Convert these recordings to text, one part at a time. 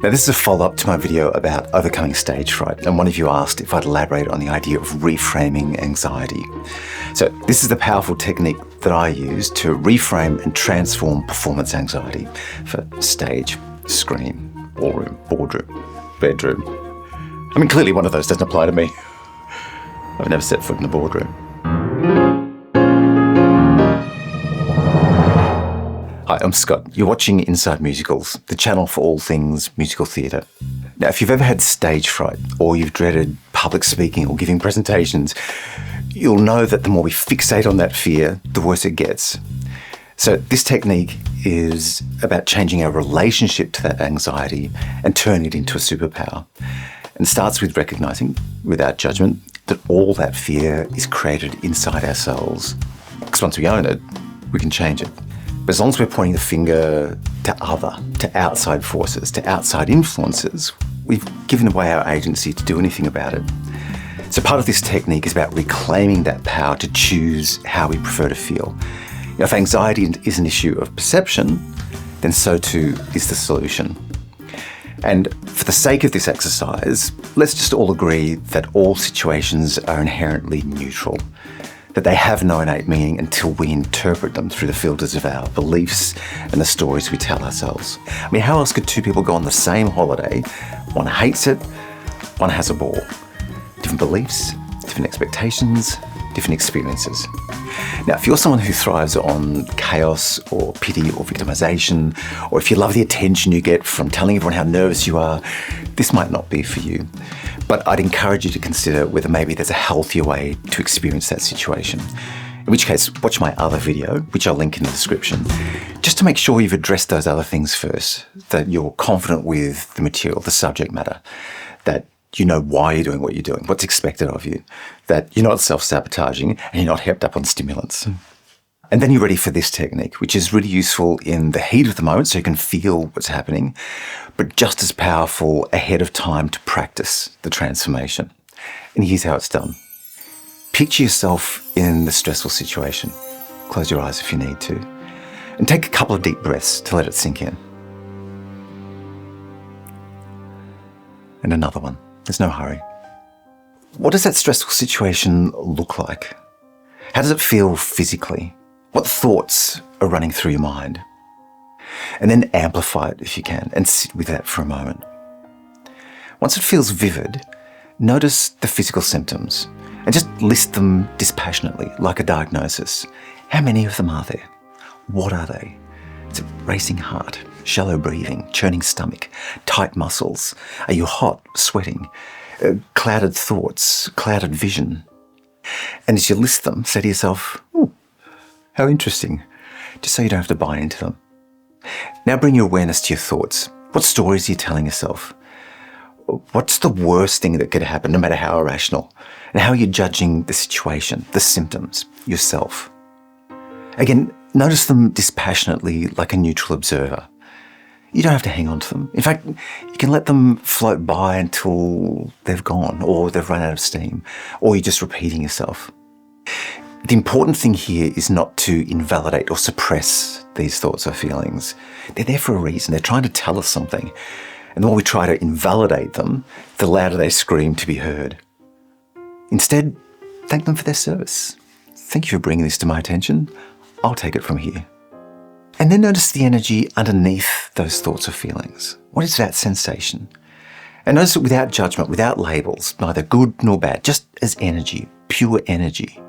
Now, this is a follow-up to my video about overcoming stage fright, and one of you asked if I'd elaborate on the idea of reframing anxiety. So this is the powerful technique that I use to reframe and transform performance anxiety for stage, screen, ballroom, boardroom, bedroom. I mean, clearly one of those doesn't apply to me. I've never set foot in a boardroom. Hi, I'm Scott. You're watching Inside Musicals, the channel for all things musical theatre. Now, if you've ever had stage fright, or you've dreaded public speaking or giving presentations, you'll know that the more we fixate on that fear, the worse it gets. So this technique is about changing our relationship to that anxiety and turning it into a superpower. And starts with recognising, without judgment, that all that fear is created inside ourselves. Because once we own it, we can change it. But as long as we're pointing the finger to outside forces, to outside influences, we've given away our agency to do anything about it. So part of this technique is about reclaiming that power to choose how we prefer to feel. You know, if anxiety is an issue of perception, then so too is the solution. And for the sake of this exercise, let's just all agree that all situations are inherently neutral, that they have no innate meaning until we interpret them through the filters of our beliefs and the stories we tell ourselves. I mean, how else could two people go on the same holiday? One hates it, one has a ball. Different beliefs, different expectations, different experiences. Now, if you're someone who thrives on chaos or pity or victimization, or if you love the attention you get from telling everyone how nervous you are, this might not be for you. But I'd encourage you to consider whether maybe there's a healthier way to experience that situation. In which case, watch my other video, which I'll link in the description, just to make sure you've addressed those other things first, that you're confident with the material, the subject matter, that you know why you're doing what you're doing, what's expected of you, that you're not self-sabotaging and you're not hepped up on stimulants. And then you're ready for this technique, which is really useful in the heat of the moment so you can feel what's happening, but just as powerful ahead of time to practice the transformation. And here's how it's done. Picture yourself in the stressful situation. Close your eyes if you need to. And take a couple of deep breaths to let it sink in. And another one. There's no hurry. What does that stressful situation look like? How does it feel physically? What thoughts are running through your mind? And then amplify it if you can and sit with that for a moment. Once it feels vivid, notice the physical symptoms and just list them dispassionately, like a diagnosis. How many of them are there? What are they? Is it racing heart, shallow breathing, churning stomach, tight muscles? Are you hot, sweating, clouded thoughts, clouded vision? And as you list them, say to yourself, "Ooh, how interesting," just so you don't have to buy into them. Now bring your awareness to your thoughts. What stories are you telling yourself? What's the worst thing that could happen, no matter how irrational? And how are you judging the situation, the symptoms, yourself? Again, notice them dispassionately like a neutral observer. You don't have to hang on to them. In fact, you can let them float by until they've gone or they've run out of steam, or you're just repeating yourself. The important thing here is not to invalidate or suppress these thoughts or feelings. They're there for a reason. They're trying to tell us something. And the more we try to invalidate them, the louder they scream to be heard. Instead, thank them for their service. Thank you for bringing this to my attention. I'll take it from here. And then notice the energy underneath those thoughts or feelings. What is that sensation? And notice it without judgment, without labels, neither good nor bad, just as energy, pure energy.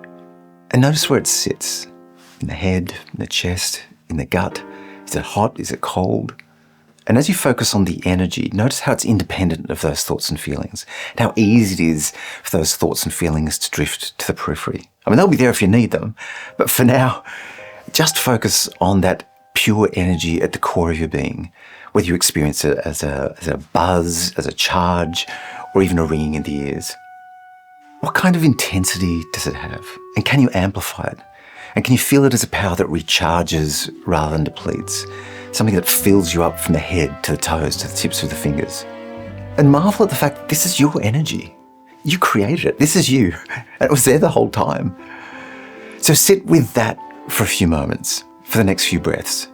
And notice where it sits, in the head, in the chest, in the gut. Is it hot? Is it cold? And as you focus on the energy, notice how it's independent of those thoughts and feelings, and how easy it is for those thoughts and feelings to drift to the periphery. I mean, they'll be there if you need them, but for now, just focus on that pure energy at the core of your being, whether you experience it as a buzz, as a charge, or even a ringing in the ears. What kind of intensity does it have? And can you amplify it? And can you feel it as a power that recharges rather than depletes? Something that fills you up from the head to the toes, to the tips of the fingers. And marvel at the fact that this is your energy. You created it. This is you. And it was there the whole time. So sit with that for a few moments, for the next few breaths.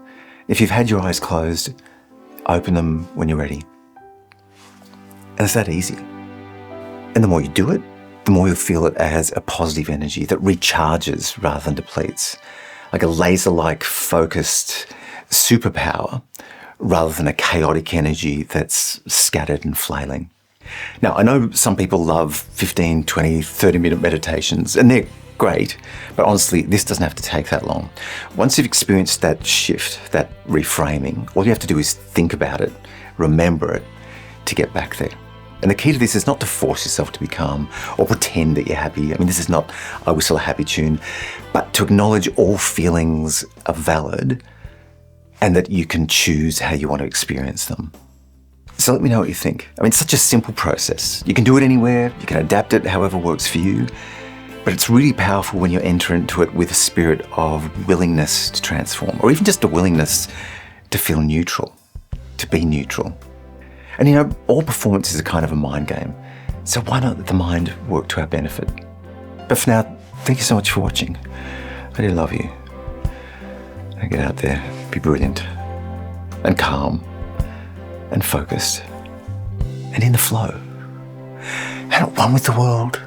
If you've had your eyes closed, open them when you're ready. And it's that easy. And the more you do it, the more you'll feel it as a positive energy that recharges rather than depletes, like a laser-like focused superpower rather than a chaotic energy that's scattered and flailing. Now, I know some people love 15, 20, 30-minute meditations, and they're great, but honestly, this doesn't have to take that long. Once you've experienced that shift, that reframing, all you have to do is think about it, remember it, to get back there. And the key to this is not to force yourself to be calm or pretend that you're happy. I mean, this is not I whistle a happy tune, but to acknowledge all feelings are valid and that you can choose how you want to experience them. So let me know what you think. I mean, it's such a simple process. You can do it anywhere, you can adapt it however works for you, but it's really powerful when you enter into it with a spirit of willingness to transform, or even just a willingness to feel neutral, to be neutral. And you know, all performance is a kind of a mind game, so why not let the mind work to our benefit? But for now, thank you so much for watching. I do love you. Now get out there, be brilliant, and calm, and focused, and in the flow, and at one with the world.